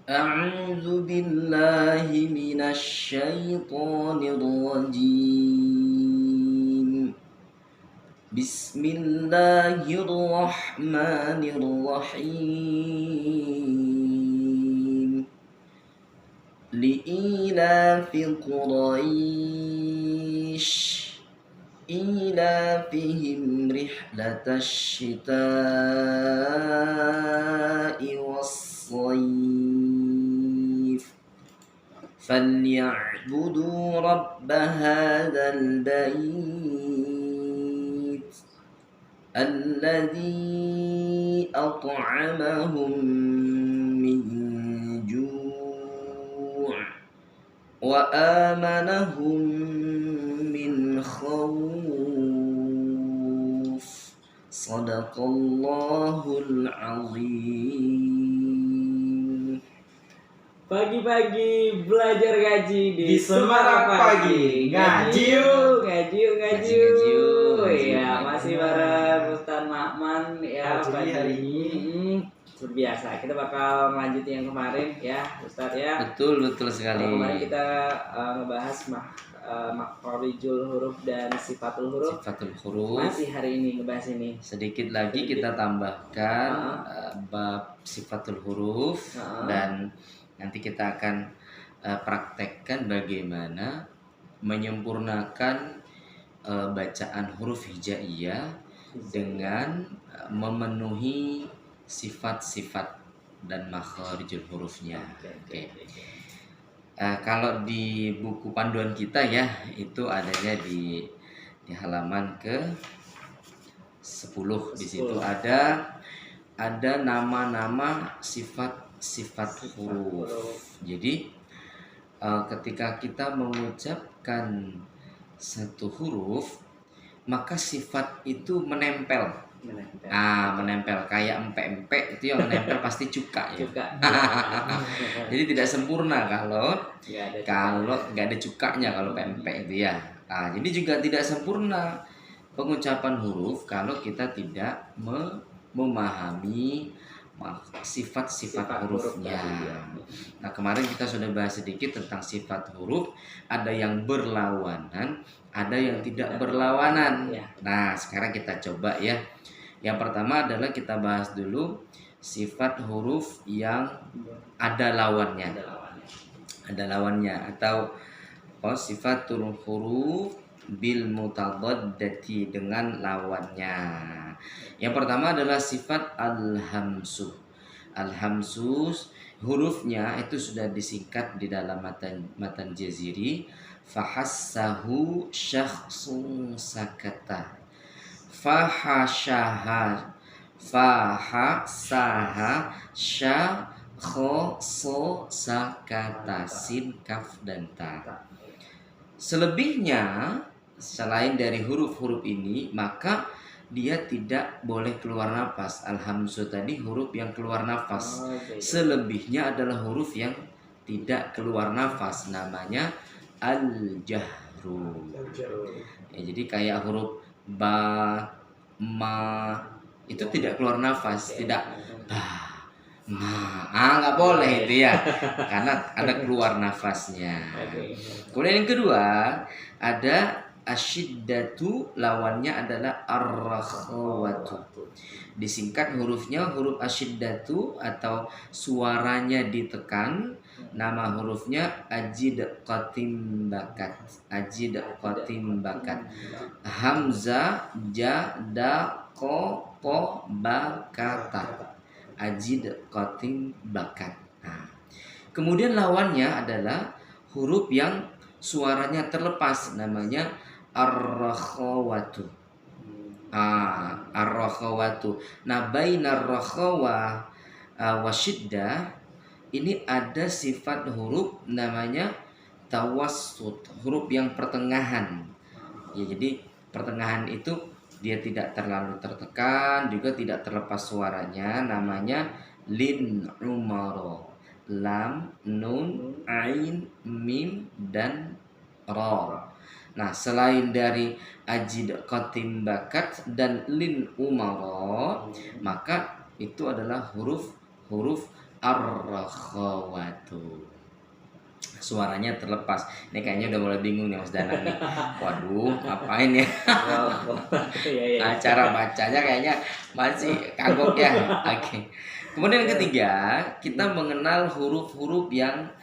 أعوذ بالله من الشيطان الرجيم. بسم الله الرحمن الرحيم. لإيلاف قريش إيلافهم رحلة الشتاء والصيف فليعبدوا رب هذا البيت الذي أطعمهم من جوع وآمنهم من خوف. Sadaqallahul azim. Pagi-pagi belajar ngaji di Semarang Pagi. Ngaji yuk. Ya, masih bareng Ustaz Makman ya pagi hari ini. Biasa kita bakal melanjutin yang kemarin ya Ustaz ya. Betul sekali. Kemarin kita ngebahas makhorijul huruf dan sifatul huruf. Masih hari ini ngebahas ini. Sedikit lagi kita tambahkan bab sifatul huruf dan nanti kita akan praktekkan bagaimana menyempurnakan bacaan huruf hijaiyah dengan memenuhi sifat-sifat dan makharijul hurufnya. Oke. Kalau di buku panduan kita ya itu adanya di halaman ke 10. Di situ ada nama-nama sifat huruf. Jadi ketika kita mengucapkan satu huruf maka sifat itu menempel. Menempel kayak empe-empe itu yang menempel pasti cuka ya. Jadi tidak sempurna kalau nggak ada cukanya kalau pempek itu ya. Jadi juga tidak sempurna pengucapan huruf kalau kita tidak memahami sifat-sifat hurufnya. Nah, kemarin kita sudah bahas sedikit tentang sifat huruf, ada yang berlawanan, ada yang tidak berlawanan. Nah, sekarang kita coba ya. Yang pertama adalah kita bahas dulu sifat huruf yang ada lawannya. Ada lawannya atau sifatul huruf bil mutadaddati dengan lawannya. Yang pertama adalah sifat al-hamsu. Al-hamsu hurufnya itu sudah disingkat di dalam matan jaziri. Fahassahu syakhsun sakata. Fahasaha syakho sakata sin kaf dan ta. Selebihnya selain dari huruf-huruf ini maka dia tidak boleh keluar nafas. Al-hamzu tadi huruf yang keluar nafas. Selebihnya adalah huruf yang tidak keluar nafas, namanya al-jahru. Ya, jadi kayak huruf ba, ma itu tidak keluar nafas, tidak ba, ma. Nggak boleh itu ya, karena ada keluar nafasnya. Kemudian yang kedua ada asyiddatu, lawannya adalah ar-rakhawatu. Disingkat hurufnya huruf asyiddatu atau suaranya ditekan. Nama hurufnya ajid qatim bakat. Ajid qatim bakat. Hamzah ja da ko po bakata. Ajid qatim bakat. Nah, kemudian lawannya adalah huruf yang suaranya terlepas, namanya ar-rakhawatu. Ar-rakhawatu. Nah, bainar rakhawa wasyiddah ini ada sifat huruf namanya tawassut, huruf yang pertengahan. Ya, jadi pertengahan itu dia tidak terlalu tertekan, juga tidak terlepas suaranya, namanya lin umaro. Lam, nun, ain, mim, dan ra. Nah, selain dari ajid qatim bakat dan lin umara, maka itu adalah huruf ar-rakhawatu. Suaranya terlepas. Ini kayaknya udah mulai bingung nih Mas Danang nih. Waduh, ngapain ya? Cara bacanya kayaknya masih kagok ya. Oke. Kemudian yang ketiga, kita mengenal huruf-huruf yang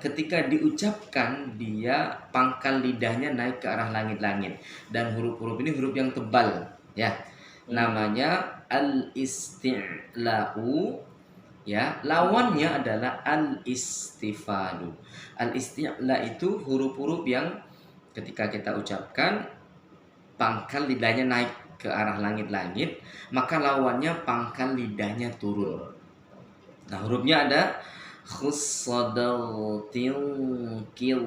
ketika diucapkan dia pangkal lidahnya naik ke arah langit-langit, dan huruf-huruf ini huruf yang tebal ya. Namanya al-isti'la'u ya, lawannya adalah al-istifalu. Al-isti'la itu huruf-huruf yang ketika kita ucapkan pangkal lidahnya naik ke arah langit-langit, maka lawannya pangkal lidahnya turun. Nah, hurufnya ada khussadaltil kil,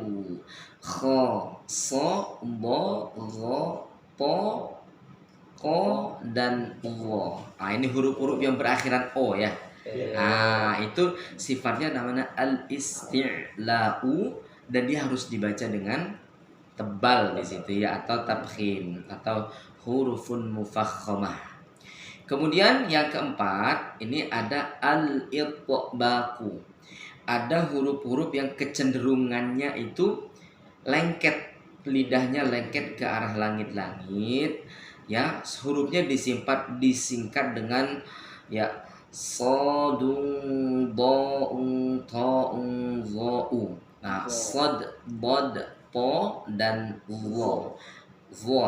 kho, so, bo, ro, po, ko, dan wo. Nah, ini huruf-huruf yang berakhiran o ya. Nah, itu sifatnya namanya al-isti'la'u, dan dia harus dibaca dengan tebal di situ ya, atau tabkhim atau hurufun mufakhamah. Kemudian yang keempat, ini ada al-itbaqu. Ada huruf-huruf yang kecenderungannya itu lengket, lidahnya lengket ke arah langit-langit ya. Hurufnya disingkat dengan ya sodun do'un ta'un zo'u. Nah, sod, bod, po, dan wo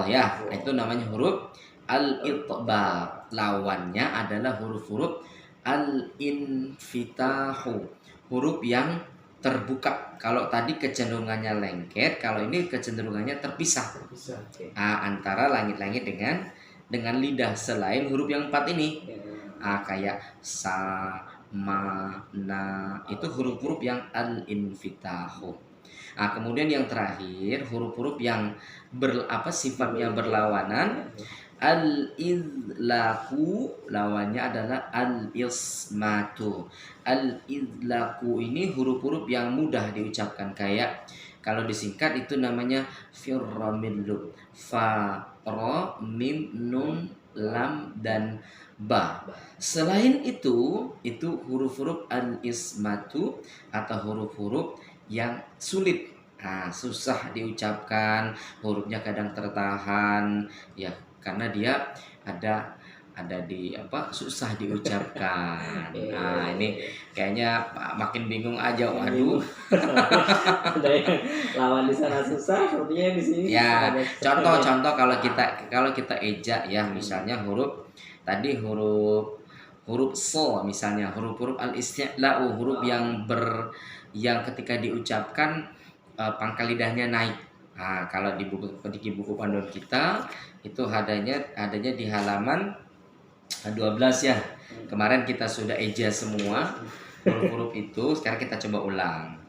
ya. Itu namanya huruf al-itbaq. Lawannya adalah huruf-huruf al-infitahu, huruf yang terbuka. Kalau tadi kecenderungannya lengket, kalau ini kecenderungannya terpisah. Antara langit-langit dengan lidah, selain huruf yang 4 ini. Kayak sa, ma, na, itu huruf-huruf yang al-infitahu. Kemudian yang terakhir, huruf-huruf yang sifatnya berlawanan. Al-idlaku, lawannya adalah al-ismatu. Al-idlaku ini huruf-huruf yang mudah diucapkan, kayak kalau disingkat itu namanya firramillu, fa, ro, mim, nun, lam, dan ba. Selain itu huruf-huruf al-ismatu atau huruf-huruf yang sulit, susah diucapkan, hurufnya kadang tertahan ya, karena dia ada di susah diucapkan. Ini kayaknya makin bingung aja. Waduh. Ada yang lawan di sana susah, sepertinya di sini. Ya, contoh kalau kita ejak ya, misalnya huruf so, misalnya huruf al-isti'la'u, huruf yang ketika diucapkan pangkal lidahnya naik. Kalau di buku panduan kita itu adanya di halaman 12 ya. Kemarin kita sudah eja semua huruf-huruf itu. Sekarang kita coba ulang.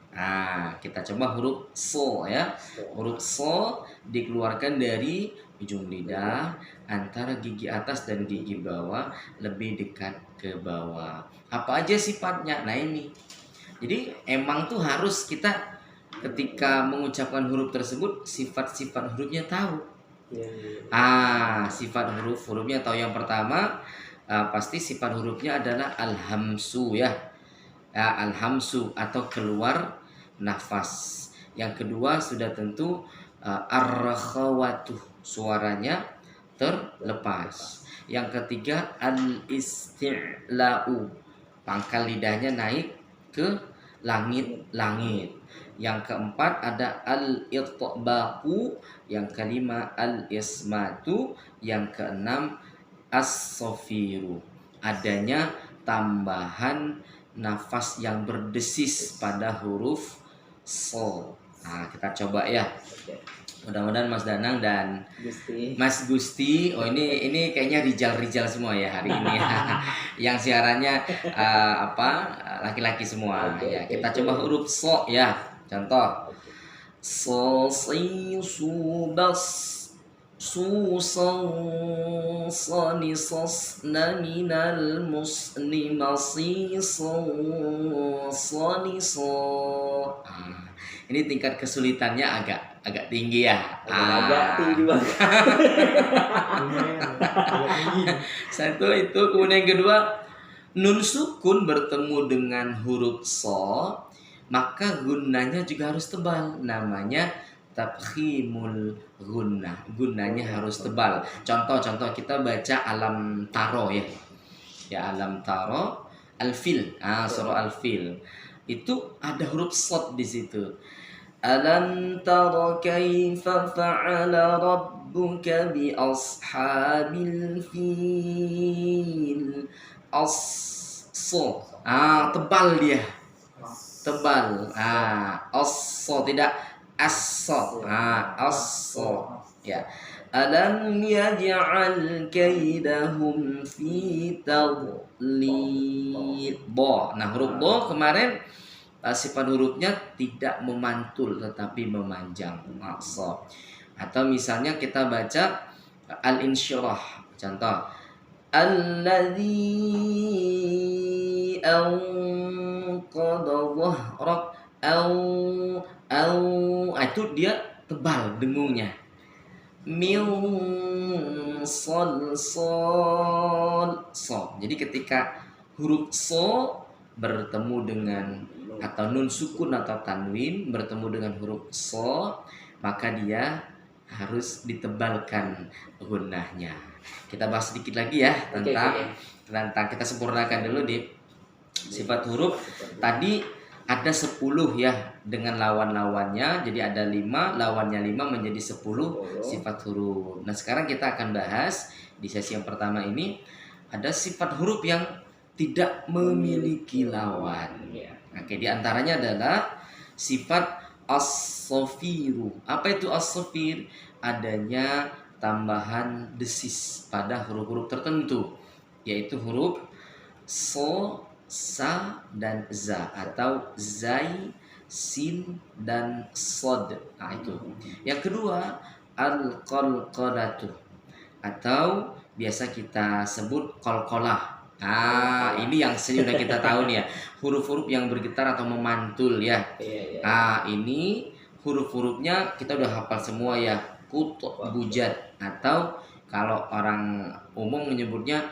Kita coba huruf so ya. Huruf so dikeluarkan dari ujung lidah antara gigi atas dan gigi bawah, lebih dekat ke bawah. Apa aja sifatnya? Nah, ini. Jadi emang tuh harus kita ketika mengucapkan huruf tersebut sifat-sifat hurufnya tahu. Sifat hurufnya tahu. Yang pertama pasti sifat hurufnya adalah al-hamsu ya. Al-hamsu atau keluar nafas. Yang kedua sudah tentu ar-rakhawatu, suaranya terlepas. Yang ketiga al-isti'la'u, pangkal lidahnya naik ke langit-langit. Yang keempat ada al-itbaqu, yang kelima al-ismatu, yang keenam as-sofiru, adanya tambahan nafas yang berdesis pada huruf so. Kita coba ya. Mudah-mudahan Mas Danang dan Mas Gusti, ini kayaknya rijal semua ya hari ini. Yang siarannya laki-laki semua ya. Kita coba huruf so ya. Contoh so, si, su, bas, su, son, soni, sos, na, minal, musni, masi, son, soni, so. Ini tingkat kesulitannya agak tinggi ya. Agak tinggi banget. Satu itu, kemudian yang kedua, nun sukun bertemu dengan huruf so, maka gunnanya juga harus tebal. Namanya tafkhimul gunnah. Gunnanya harus tebal. Contoh kita baca alam taro ya. Ya, alam taro al-fil. Surah al-fil. Itu ada huruf sod di situ. Alam tara kaifa fa'ala rabbuka bi ashabil fil. So. Tebal dia. Tebal. Tidak as-so. As-so. Ya. Alam yaj'al kaidahum fi tadlil. Nah, huruf bo kemarin sifat hurufnya tidak memantul tetapi memanjang. So. Atau misalnya kita baca al-insyirah. Contoh, alladzi anqadha dhahrak itu dia tebal dengungnya. Min sol. Jadi ketika huruf so bertemu dengan atau nun sukun atau tanwin bertemu dengan huruf so, maka dia harus ditebalkan gunnahnya. Kita bahas sedikit lagi ya tentang kita sempurnakan dulu di sifat huruf. Tadi ada 10 ya dengan lawan-lawannya, jadi ada 5, lawannya 5 menjadi 10 sifat huruf. Nah, sekarang kita akan bahas di sesi yang pertama ini ada sifat huruf yang tidak memiliki lawan. Oke, di antaranya adalah sifat as-sofiru. Apa itu as-sofir? Adanya tambahan desis pada huruf-huruf tertentu, yaitu huruf so, sa, dan za, atau zai, sin, dan sod. Itu. Yang kedua, al-qalqalatu, atau biasa kita sebut qalqalah. Ini yang sudah kita tahu nih ya, huruf-huruf yang bergetar atau memantul ya. Ini huruf-hurufnya kita udah hafal semua ya. Kut, bujat, atau kalau orang umum menyebutnya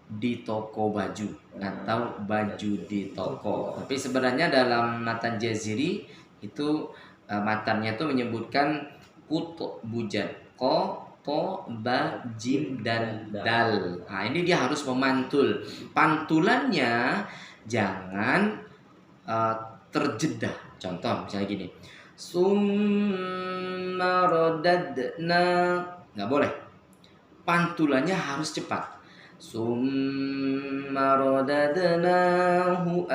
di toko baju atau baju di toko. Tapi sebenarnya dalam matan Jaziri itu matannya itu menyebutkan kut, bujat, ko, to, ba, jim, dan dal. Ini dia harus memantul. Pantulannya jangan terjeda. Contoh misalnya gini, summa radadna, nggak boleh. Pantulannya harus cepat. Summa radadnahu